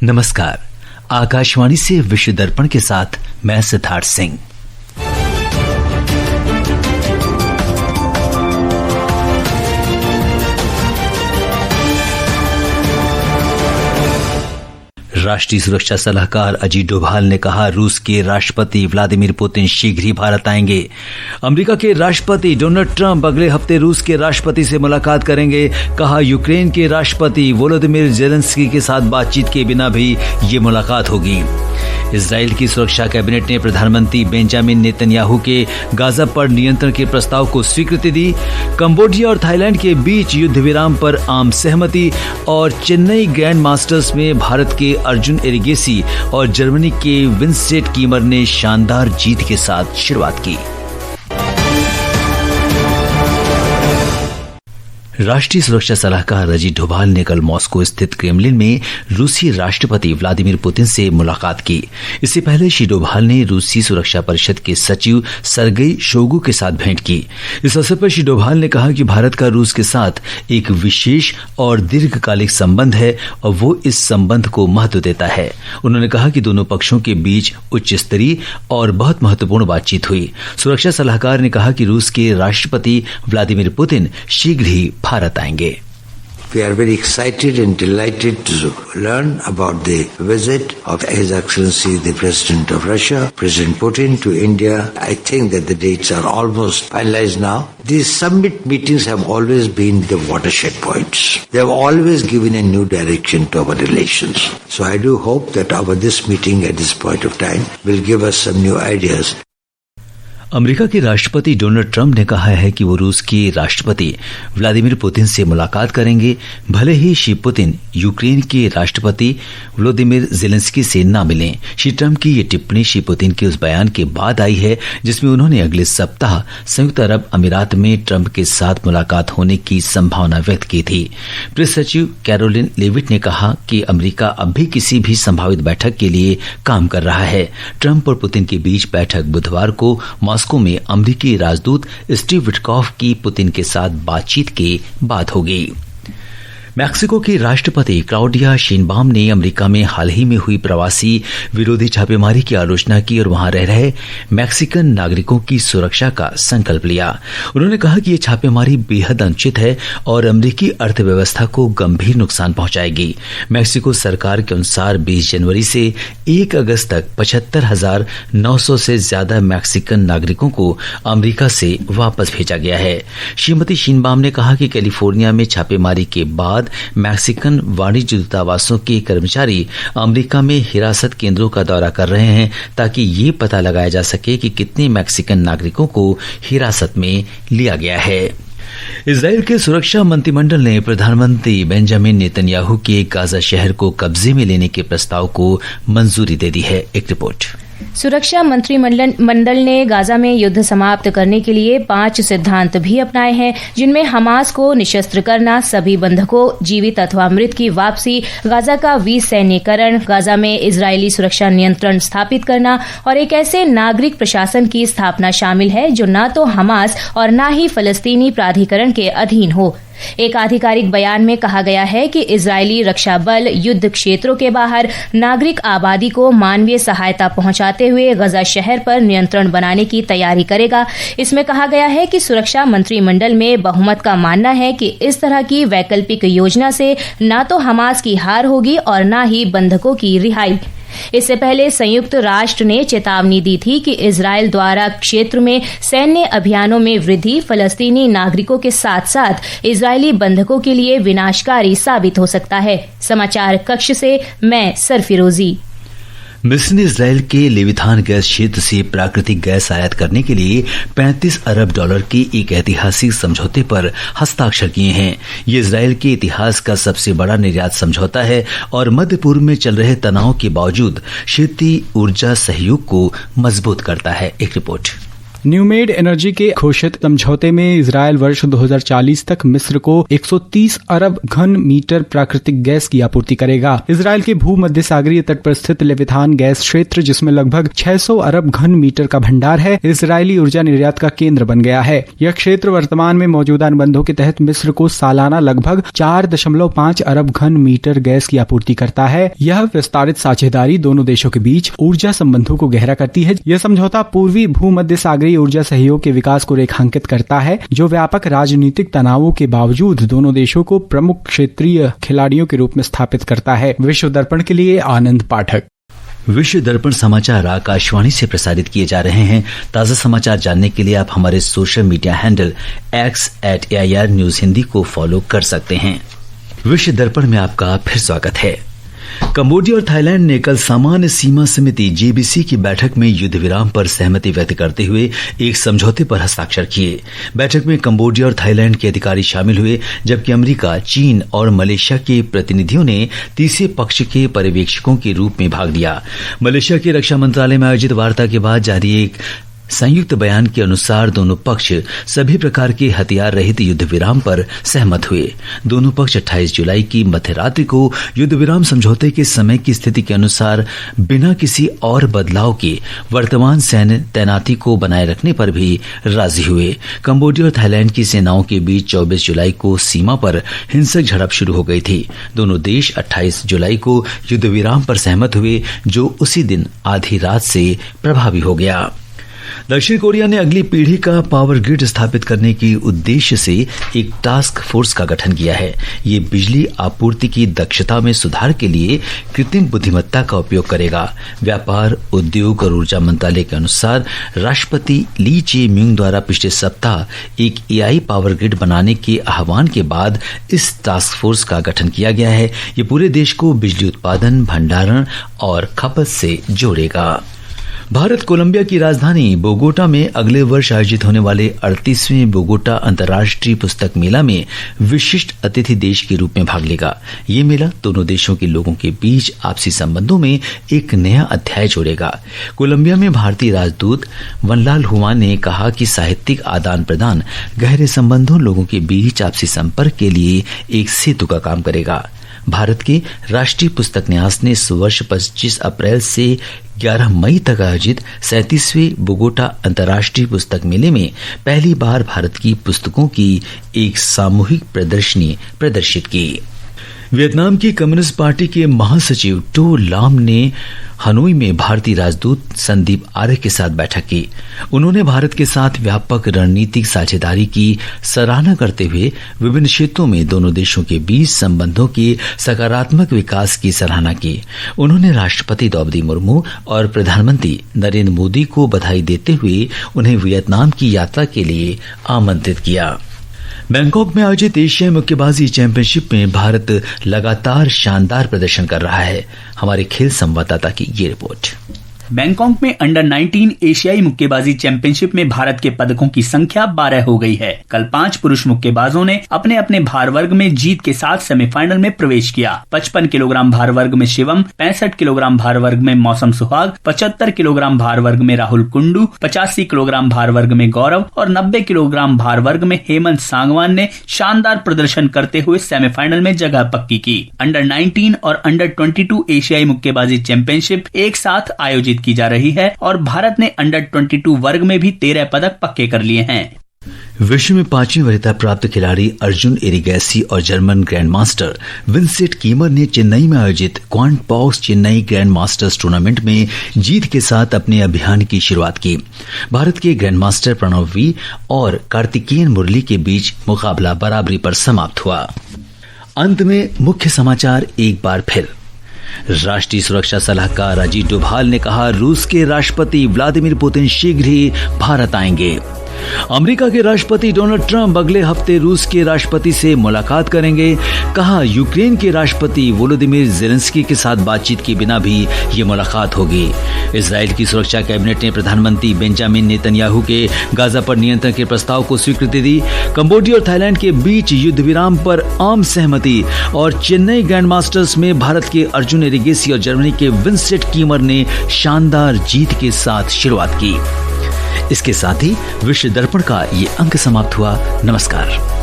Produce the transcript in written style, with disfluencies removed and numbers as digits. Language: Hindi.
नमस्कार। आकाशवाणी से विश्व दर्पण के साथ मैं सिद्धार्थ सिंह। राष्ट्रीय सुरक्षा सलाहकार अजीत डोभाल ने कहा, रूस के राष्ट्रपति व्लादिमीर पुतिन शीघ्र ही भारत आएंगे। अमेरिका के राष्ट्रपति डोनाल्ड ट्रंप अगले हफ्ते रूस के राष्ट्रपति से मुलाकात करेंगे। कहा, यूक्रेन के राष्ट्रपति वोलोदिमीर जेलेंस्की के साथ बातचीत के बिना भी ये मुलाकात होगी। इजराइल की सुरक्षा कैबिनेट ने प्रधानमंत्री बेंजामिन नेतन्याहू के गाजा पर नियंत्रण के प्रस्ताव को स्वीकृति दी। कंबोडिया और थाईलैंड के बीच युद्ध विराम पर आम सहमति। और चेन्नई ग्रैंड मास्टर्स में भारत के अर्जुन एरिगेसी और जर्मनी के विंसेंट कीमर ने शानदार जीत के साथ शुरुआत की। राष्ट्रीय सुरक्षा सलाहकार अजीत डोभाल ने कल मॉस्को स्थित क्रेमलिन में रूसी राष्ट्रपति व्लादिमीर पुतिन से मुलाकात की। इससे पहले श्री डोभाल ने रूसी सुरक्षा परिषद के सचिव सर्गेई शोइगु के साथ भेंट की। इस अवसर पर श्री डोभाल ने कहा कि भारत का रूस के साथ एक विशेष और दीर्घकालिक संबंध है और वो इस संबंध को महत्व देता है। उन्होंने कहा कि दोनों पक्षों के बीच उच्च स्तरीय और बहुत महत्वपूर्ण बातचीत हुई। सुरक्षा सलाहकार ने कहा कि रूस के राष्ट्रपति व्लादिमीर पुतिन शीघ्र ही भारत आएंगे। We are very excited and delighted to learn about the visit of His Excellency the President of Russia, President Putin, to India. I think that the dates are almost finalized now. These summit meetings have always been the watershed points. They have always given a new direction to our relations. So I do hope that this meeting at this point of time will give us some new ideas. America के राष्ट्रपति डोनाल्ड ट्रंप ने कहा है कि वो रूस के राष्ट्रपति व्लादिमीर पुतिन से मुलाकात करेंगे, भले ही श्री पुतिन यूक्रेन के राष्ट्रपति वोलोदिमीर जेलेंस्की से न मिलें। श्री ट्रंप की ये टिप्पणी श्री पुतिन के उस बयान के बाद आई है जिसमें उन्होंने अगले सप्ताह संयुक्त अरब अमीरात में ट्रंप के साथ मुलाकात होने की संभावना व्यक्त की थी। प्रेस सचिव कैरोलिन लेविट ने कहा कि अमेरिका अब भी किसी भी संभावित बैठक के लिए काम कर रहा है। ट्रंप और पुतिन के बीच बैठक बुधवार को मॉस्को में अमेरिकी राजदूत स्टीव विटकॉफ की पुतिन के साथ बातचीत के बाद हो गई। मैक्सिको की राष्ट्रपति क्लाउडिया शेनबाम ने अमेरिका में हाल ही में हुई प्रवासी विरोधी छापेमारी की आलोचना की और वहां रह रहे मैक्सिकन नागरिकों की सुरक्षा का संकल्प लिया। उन्होंने कहा कि यह छापेमारी बेहद अनुचित है और अमेरिकी अर्थव्यवस्था को गंभीर नुकसान पहुंचाएगी। मैक्सिको सरकार के अनुसार 20 जनवरी से 1 अगस्त तक 75,900 से ज्यादा मैक्सिकन नागरिकों को अमेरिका से वापस भेजा गया है। श्रीमती शेनबाम ने कहा कि कैलिफोर्निया में छापेमारी के बाद मैक्सिकन वाणिज्य दूतावासों के कर्मचारी अमेरिका में हिरासत केंद्रों का दौरा कर रहे हैं ताकि ये पता लगाया जा सके कि कितने मैक्सिकन नागरिकों को हिरासत में लिया गया है। इजराइल के सुरक्षा मंत्रिमंडल ने प्रधानमंत्री बेंजामिन नेतन्याहू के गाजा शहर को कब्जे में लेने के प्रस्ताव को मंजूरी दे दी है। एक रिपोर्ट। सुरक्षा मंत्रिमंडल ने गाजा में युद्ध समाप्त करने के लिए 5 सिद्धांत भी अपनाए हैं, जिनमें हमास को निशस्त्र करना, सभी बंधकों जीवित अथवा मृत की वापसी, गाजा का विसैन्यीकरण, गाजा में इजरायली सुरक्षा नियंत्रण स्थापित करना और एक ऐसे नागरिक प्रशासन की स्थापना शामिल है जो न तो हमास और न ही फलस्तीनी प्राधिकरण के अधीन हो। एक आधिकारिक बयान में कहा गया है कि इजरायली रक्षा बल युद्ध क्षेत्रों के बाहर नागरिक आबादी को मानवीय सहायता पहुंचाते हुए गजा शहर पर नियंत्रण बनाने की तैयारी करेगा। इसमें कहा गया है कि सुरक्षा मंत्रिमंडल में बहुमत का मानना है कि इस तरह की वैकल्पिक योजना से न तो हमास की हार होगी और न ही बंधकों की रिहाई। इससे पहले संयुक्त राष्ट्र ने चेतावनी दी थी कि इजरायल द्वारा क्षेत्र में सैन्य अभियानों में वृद्धि फलस्तीनी नागरिकों के साथ साथ इजरायली बंधकों के लिए विनाशकारी साबित हो सकता है। समाचार कक्ष से मैं सरफिरोजी। मिस्र ने इजराइल के लेविथान गैस क्षेत्र से प्राकृतिक गैस आयात करने के लिए $35 अरब के एक ऐतिहासिक समझौते पर हस्ताक्षर किए हैं। ये इजराइल के इतिहास का सबसे बड़ा निर्यात समझौता है और मध्य पूर्व में चल रहे तनाव के बावजूद क्षेत्रीय ऊर्जा सहयोग को मजबूत करता है। एक रिपोर्ट। न्यूमेड एनर्जी के घोषित समझौते में इजरायल वर्ष 2040 तक मिस्र को 130 अरब घन मीटर प्राकृतिक गैस की आपूर्ति करेगा। इजरायल के भूमध्य सागरीय तट पर स्थित लेविथान गैस क्षेत्र, जिसमें लगभग 600 अरब घन मीटर का भंडार है, इजरायली ऊर्जा निर्यात का केंद्र बन गया है। यह क्षेत्र वर्तमान में मौजूदा अनुबंधों के तहत मिस्र को सालाना लगभग 4.5 अरब घन मीटर गैस की आपूर्ति करता है। यह विस्तारित साझेदारी दोनों देशों के बीच ऊर्जा संबंधों को गहरा करती है। यह समझौता पूर्वी भूमध्य सागरीय ऊर्जा सहयोग के विकास को रेखांकित करता है, जो व्यापक राजनीतिक तनावों के बावजूद दोनों देशों को प्रमुख क्षेत्रीय खिलाड़ियों के रूप में स्थापित करता है। विश्व दर्पण के लिए आनंद पाठक। विश्व दर्पण समाचार आकाशवाणी से प्रसारित किए जा रहे हैं। ताजा समाचार जानने के लिए आप हमारे social media handle x@AIR news Hindi को फॉलो कर सकते हैं। विश्व दर्पण में आपका फिर स्वागत है। कंबोडिया और थाईलैंड ने कल सामान्य सीमा समिति JBC की बैठक में युद्ध विराम पर सहमति व्यक्त करते हुए एक समझौते पर हस्ताक्षर किए। बैठक में कंबोडिया और थाईलैंड के अधिकारी शामिल हुए, जबकि अमेरिका, चीन और मलेशिया के प्रतिनिधियों ने तीसरे पक्ष के पर्यवेक्षकों के रूप में भाग लिया। मलेशिया के रक्षा मंत्रालय में आयोजित वार्ता के बाद जारी एक संयुक्त बयान के अनुसार दोनों पक्ष सभी प्रकार के हथियार रहित युद्ध विराम पर सहमत हुए। दोनों पक्ष 28 जुलाई की मध्यरात्रि को युद्ध विराम समझौते के समय की स्थिति के अनुसार बिना किसी और बदलाव के वर्तमान सैन्य तैनाती को बनाए रखने पर भी राजी हुए। कंबोडिया और थाईलैंड की सेनाओं के बीच 24 जुलाई को सीमा पर हिंसक झड़प शुरू हो गई थी। दोनों देश 28 जुलाई को युद्ध विराम पर सहमत हुए, जो उसी दिन आधी रात से प्रभावी हो गया। दक्षिण कोरिया ने अगली पीढ़ी का पावर ग्रिड स्थापित करने के उद्देश्य से एक टास्क फोर्स का गठन किया है। ये बिजली आपूर्ति की दक्षता में सुधार के लिए कृत्रिम बुद्धिमत्ता का उपयोग करेगा। व्यापार, उद्योग और ऊर्जा मंत्रालय के अनुसार राष्ट्रपति ली जे म्यूंग द्वारा पिछले सप्ताह एक AI पावर ग्रिड बनाने के आह्वान के बाद इस टास्क फोर्स का गठन किया गया है। ये पूरे देश को बिजली उत्पादन, भंडारण और खपत से जोड़ेगा। भारत कोलंबिया की राजधानी बोगोटा में अगले वर्ष आयोजित होने वाले 38वें बोगोटा अंतर्राष्ट्रीय पुस्तक मेला में विशिष्ट अतिथि देश के रूप में भाग लेगा। ये मेला दोनों देशों के लोगों के बीच आपसी संबंधों में एक नया अध्याय जोड़ेगा। कोलंबिया में भारतीय राजदूत वनलाल हुआ ने कहा कि साहित्यिक आदान प्रदान गहरे संबंधों, लोगों के बीच आपसी संपर्क के लिए एक सेतु का काम करेगा। भारत के राष्ट्रीय पुस्तक न्यास ने इस वर्ष 25 अप्रैल से 11 मई तक आयोजित 37वें बोगोटा अंतर्राष्ट्रीय पुस्तक मेले में पहली बार भारत की पुस्तकों की एक सामूहिक प्रदर्शनी प्रदर्शित की। वियतनाम की कम्युनिस्ट पार्टी के महासचिव टो लाम ने हनोई में भारतीय राजदूत संदीप आर्य के साथ बैठक की। उन्होंने भारत के साथ व्यापक रणनीतिक साझेदारी की सराहना करते हुए विभिन्न क्षेत्रों में दोनों देशों के बीच संबंधों के सकारात्मक विकास की सराहना की। उन्होंने राष्ट्रपति द्रौपदी मुर्मू और प्रधानमंत्री नरेंद्र मोदी को बधाई देते हुए उन्हें वियतनाम की यात्रा के लिए आमंत्रित किया। बैंकॉक में आयोजित एशियाई मुक्केबाजी चैंपियनशिप में भारत लगातार शानदार प्रदर्शन कर रहा है। हमारे खेल संवाददाता की ये रिपोर्ट। बैंकॉक में अंडर 19 एशियाई मुक्केबाजी चैंपियनशिप में भारत के पदकों की संख्या 12 हो गई है। कल 5 पुरुष मुक्केबाजों ने अपने अपने भार वर्ग में जीत के साथ सेमीफाइनल में प्रवेश किया। 55 किलोग्राम भार वर्ग में शिवम, 65 किलोग्राम भार वर्ग में मौसम सुहाग, 75 किलोग्राम भार वर्ग में राहुल कुंडू, 85 किलोग्राम भार वर्ग में गौरव और 90 किलोग्राम भार वर्ग में हेमंत सांगवान ने शानदार प्रदर्शन करते हुए सेमीफाइनल में जगह पक्की की। अंडर 19 और अंडर 22 एशियाई मुक्केबाजी चैंपियनशिप एक साथ आयोजित की जा रही है और भारत ने अंडर 22 वर्ग में भी 13 पदक पक्के कर लिए हैं। विश्व में 5वीं वरीयता प्राप्त खिलाड़ी अर्जुन एरिगैसी और German grand master Vincent Kiemer ने चेन्नई में आयोजित quant box Chennai grand masters tournament में जीत के साथ अपने अभियान की शुरुआत की। भारत के ग्रैंड मास्टर प्रणव वी और कार्तिकेयन मुरली के बीच मुकाबला बराबरी पर समाप्त हुआ। अंत में मुख्य समाचार एक बार फिर। राष्ट्रीय सुरक्षा सलाहकार अजीत डोभाल ने कहा, रूस के राष्ट्रपति व्लादिमीर पुतिन शीघ्र ही भारत आएंगे। अमेरिका के राष्ट्रपति डोनाल्ड ट्रंप अगले हफ्ते रूस के राष्ट्रपति से मुलाकात करेंगे। कहा, यूक्रेन के राष्ट्रपति वोलोदिमीर जेलेंस्की के साथ बातचीत के बिना भी ये मुलाकात होगी। इजराइल की सुरक्षा कैबिनेट ने प्रधानमंत्री बेंजामिन नेतन्याहू के गाजा पर नियंत्रण के प्रस्ताव को स्वीकृति दी। कंबोडिया और थाईलैंड के बीच युद्ध विराम पर आम सहमति और चेन्नई ग्रैंड मास्टर्स में भारत के अर्जुन एरिगेसी और जर्मनी के विंसेंट कीमर ने शानदार जीत के साथ शुरुआत की। इसके साथ ही विश्व दर्पण का ये अंक समाप्त हुआ। नमस्कार।